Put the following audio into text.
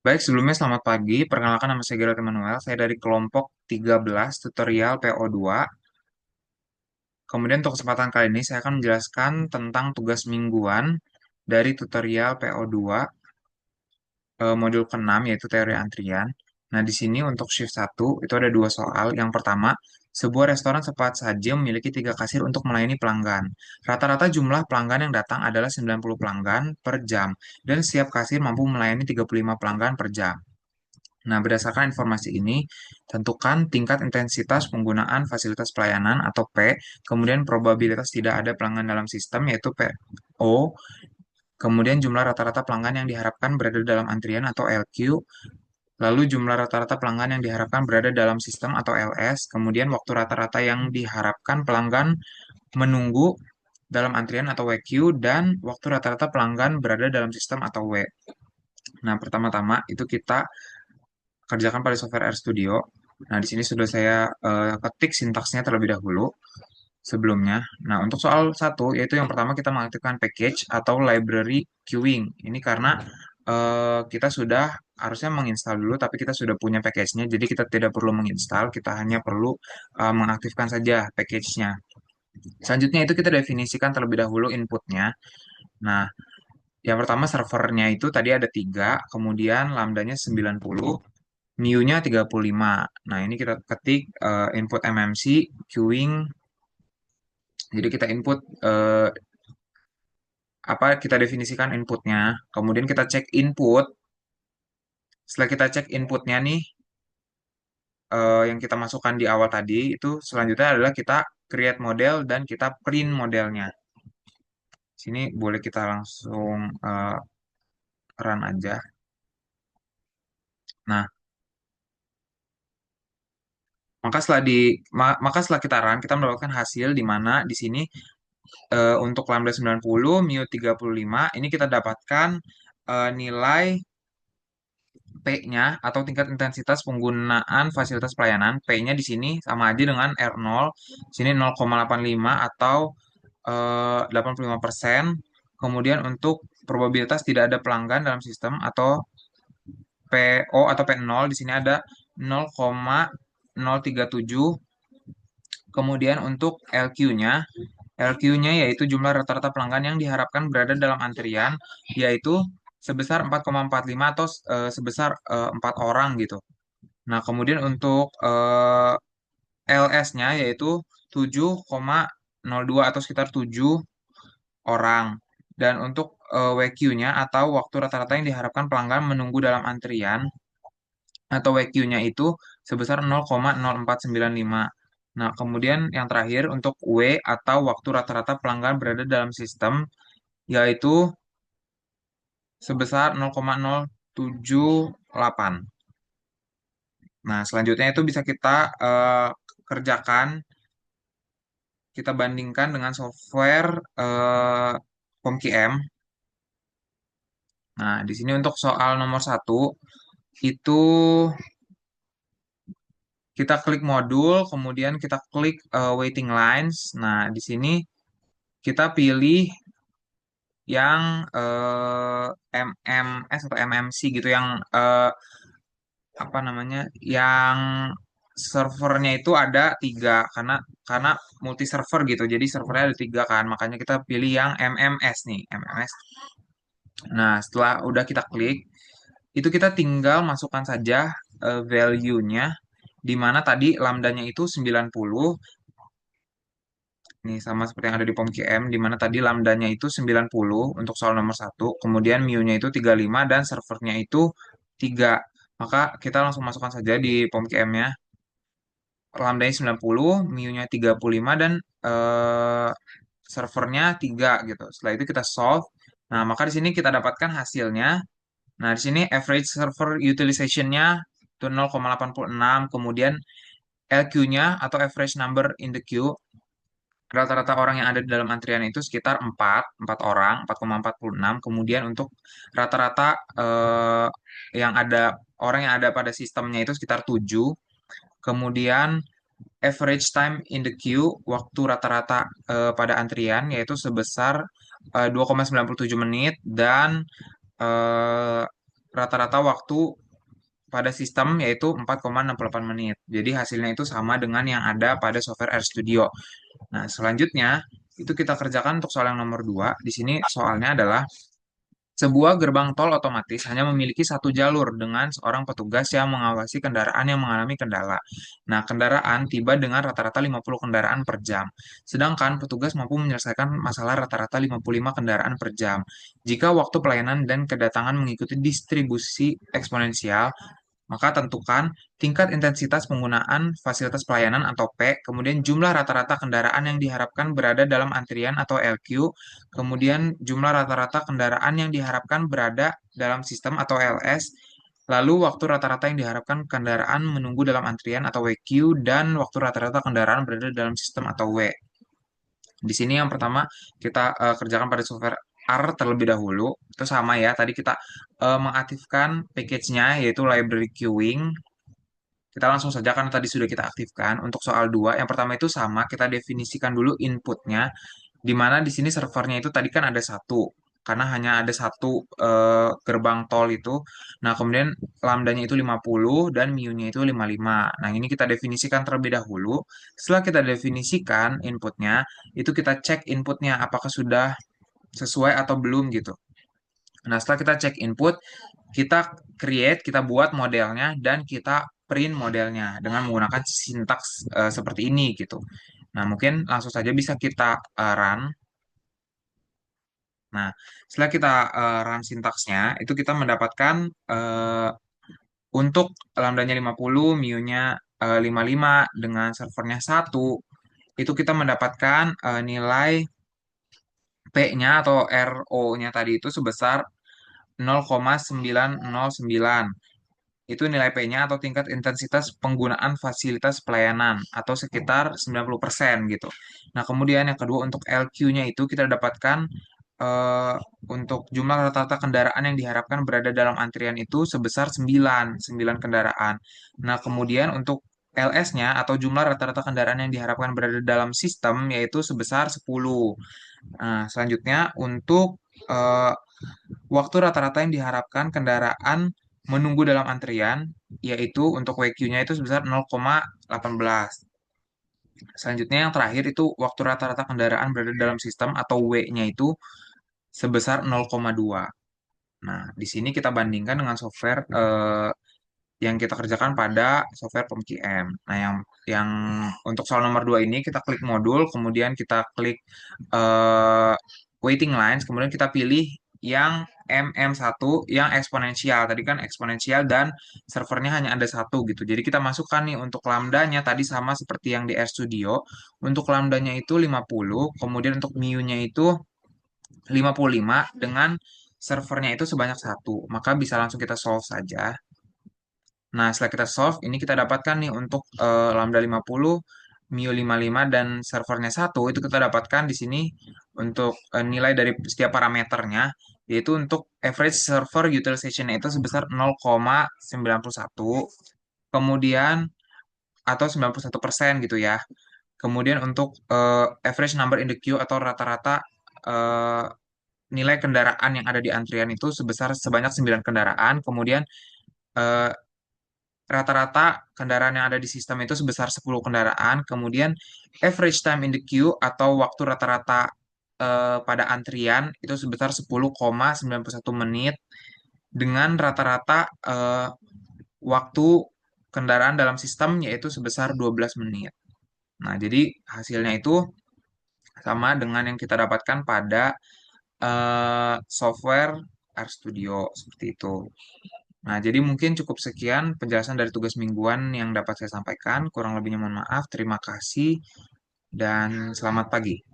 Baik, sebelumnya selamat pagi. Perkenalkan nama saya Gerald Emmanuel. Saya dari kelompok 13 tutorial PO2. Kemudian untuk kesempatan kali ini saya akan menjelaskan tentang tugas mingguan dari tutorial PO2 modul ke-6 yaitu teori antrian. Nah, di sini untuk shift 1 itu ada dua soal. Yang pertama, sebuah restoran cepat saji memiliki tiga kasir untuk melayani pelanggan. Rata-rata jumlah pelanggan yang datang adalah 90 pelanggan per jam dan setiap kasir mampu melayani 35 pelanggan per jam. Nah, berdasarkan informasi ini, tentukan tingkat intensitas penggunaan fasilitas pelayanan atau P, kemudian probabilitas tidak ada pelanggan dalam sistem yaitu PO, kemudian jumlah rata-rata pelanggan yang diharapkan berada dalam antrian atau LQ, lalu jumlah rata-rata pelanggan yang diharapkan berada dalam sistem atau LS, kemudian waktu rata-rata yang diharapkan pelanggan menunggu dalam antrian atau WQ, dan waktu rata-rata pelanggan berada dalam sistem atau W. Nah, pertama-tama itu kita kerjakan pada software RStudio. Nah, di sini sudah saya ketik sintaksnya terlebih dahulu sebelumnya. Nah, untuk soal satu, yaitu yang pertama kita mengaktifkan package atau library queuing. Ini karena kita sudah harusnya menginstal dulu, tapi kita sudah punya package-nya, jadi kita tidak perlu menginstal, kita hanya perlu mengaktifkan saja package-nya. Selanjutnya itu kita definisikan terlebih dahulu inputnya. Nah, yang pertama servernya itu tadi ada 3, kemudian lambdanya 90, mu-nya 35. Nah, ini kita ketik input MMC, queuing. Jadi kita input apa kita definisikan inputnya. Kemudian kita cek input. Setelah kita cek inputnya nih yang kita masukkan di awal tadi itu selanjutnya adalah kita create model dan kita print modelnya. Sini boleh kita langsung run aja. Nah, maka setelah kita run kita mendapatkan hasil di mana di sini untuk lambda 90, mu 35, ini kita dapatkan nilai P-nya atau tingkat intensitas penggunaan fasilitas pelayanan. P-nya di sini sama aja dengan R0, sini 0,85 atau 85%. Kemudian untuk probabilitas tidak ada pelanggan dalam sistem atau PO atau P0 di sini ada 0,037. Kemudian untuk LQ-nya, LQ-nya yaitu jumlah rata-rata pelanggan yang diharapkan berada dalam antrian, yaitu sebesar 4,45 atau sebesar 4 orang gitu. Nah, kemudian untuk LS-nya yaitu 7,02 atau sekitar 7 orang. Dan untuk WQ-nya atau waktu rata-rata yang diharapkan pelanggan menunggu dalam antrian atau WQ-nya itu sebesar 0,0495. Nah, kemudian yang terakhir untuk W atau waktu rata-rata pelanggan berada dalam sistem yaitu sebesar 0,078. Nah, selanjutnya itu bisa kita kerjakan, kita bandingkan dengan software PomKM. Nah, di sini untuk soal nomor satu itu kita klik modul, kemudian kita klik waiting lines. Nah, di sini kita pilih yang MMS atau MMC gitu, yang apa namanya, yang servernya itu ada 3 karena multi server gitu. Jadi servernya ada 3 kan, makanya kita pilih yang MMS nih, MMS. Nah, setelah udah kita klik, itu kita tinggal masukkan saja value-nya, di mana tadi lambdanya itu 90. Nih, sama seperti yang ada di POM-QM, di mana tadi lambdanya itu 90 untuk soal nomor satu, kemudian mu-nya itu 35, dan servernya itu 3. Maka kita langsung masukkan saja di POM-QM-nya, lambdanya 90, mu-nya 35, dan eh, servernya 3 gitu. Setelah itu kita solve. Nah, maka di sini kita dapatkan hasilnya. Nah, di sini average server utilization-nya itu 0,86, kemudian LQ-nya atau average number in the queue, rata-rata orang yang ada di dalam antrian itu sekitar 4 orang, 4,46. Kemudian untuk rata-rata yang ada orang yang ada pada sistemnya itu sekitar 7. Kemudian average time in the queue, waktu rata-rata pada antrian yaitu sebesar 2,97 menit, dan eh, rata-rata waktu pada sistem yaitu 4,68 menit. Jadi hasilnya itu sama dengan yang ada pada software RStudio. Nah, selanjutnya itu kita kerjakan untuk soal yang nomor 2. Di sini soalnya adalah sebuah gerbang tol otomatis hanya memiliki satu jalur dengan seorang petugas yang mengawasi kendaraan yang mengalami kendala. Nah, kendaraan tiba dengan rata-rata 50 kendaraan per jam. Sedangkan petugas mampu menyelesaikan masalah rata-rata 55 kendaraan per jam. Jika waktu pelayanan dan kedatangan mengikuti distribusi eksponensial, maka tentukan tingkat intensitas penggunaan fasilitas pelayanan atau P, kemudian jumlah rata-rata kendaraan yang diharapkan berada dalam antrian atau LQ, kemudian jumlah rata-rata kendaraan yang diharapkan berada dalam sistem atau LS, lalu waktu rata-rata yang diharapkan kendaraan menunggu dalam antrian atau WQ, dan waktu rata-rata kendaraan berada dalam sistem atau W. Di sini yang pertama kita kerjakan pada software R terlebih dahulu. Itu sama ya, tadi kita mengaktifkan package-nya yaitu library queuing. Kita langsung saja karena tadi sudah kita aktifkan. Untuk soal 2, yang pertama itu sama, kita definisikan dulu inputnya, di mana di sini servernya itu tadi kan ada satu, karena hanya ada satu gerbang tol itu. Nah, kemudian lambdanya itu 50 dan mu-nya itu 55. Nah, ini kita definisikan terlebih dahulu. Setelah kita definisikan inputnya, itu kita cek inputnya apakah sudah sesuai atau belum gitu. Nah, setelah kita cek input, kita create, kita buat modelnya, dan kita print modelnya dengan menggunakan sintaks seperti ini gitu. Nah, mungkin langsung saja bisa kita run. Nah, setelah kita run sintaksnya, itu kita mendapatkan untuk lambdanya 50, mu-nya 55 dengan servernya 1, itu kita mendapatkan nilai P-nya atau RO-nya tadi itu sebesar 0,909. Itu nilai P-nya atau tingkat intensitas penggunaan fasilitas pelayanan atau sekitar 90% gitu. Nah, kemudian yang kedua untuk LQ-nya itu kita dapatkan eh, untuk jumlah rata-rata kendaraan yang diharapkan berada dalam antrian itu sebesar 9 kendaraan. Nah, kemudian untuk LS-nya atau jumlah rata-rata kendaraan yang diharapkan berada dalam sistem yaitu sebesar 10. Nah, selanjutnya untuk eh, waktu rata-rata yang diharapkan kendaraan menunggu dalam antrian, yaitu untuk WQ-nya itu sebesar 0,18. Selanjutnya yang terakhir itu waktu rata-rata kendaraan berada dalam sistem atau W-nya itu sebesar 0,2. Nah, di sini kita bandingkan dengan software yang kita kerjakan pada software POMQM. Nah, yang untuk soal nomor 2 ini kita klik modul, kemudian kita klik eh, waiting lines, kemudian kita pilih yang MM1 yang eksponensial. Tadi kan eksponensial dan servernya hanya ada satu gitu. Jadi kita masukkan nih untuk lambdanya tadi sama seperti yang di RStudio. Untuk lambdanya itu 50, kemudian untuk mu-nya itu 55 dengan servernya itu sebanyak satu. Maka bisa langsung kita solve saja. Nah, setelah kita solve, ini kita dapatkan nih untuk lambda 50, mu 55, dan servernya satu itu kita dapatkan di sini untuk nilai dari setiap parameternya, yaitu untuk average server utilization itu sebesar 0,91, kemudian atau 91% gitu ya. Kemudian untuk average number in the queue atau rata-rata eh, nilai kendaraan yang ada di antrian itu sebesar sebanyak 9 kendaraan, kemudian eh, rata-rata kendaraan yang ada di sistem itu sebesar 10 kendaraan, kemudian average time in the queue atau waktu rata-rata pada antrian itu sebesar 10,91 menit dengan rata-rata waktu kendaraan dalam sistem yaitu sebesar 12 menit. Nah, jadi hasilnya itu sama dengan yang kita dapatkan pada software RStudio seperti itu. Nah, jadi mungkin cukup sekian penjelasan dari tugas mingguan yang dapat saya sampaikan. Kurang lebihnya mohon maaf. Terima kasih dan selamat pagi.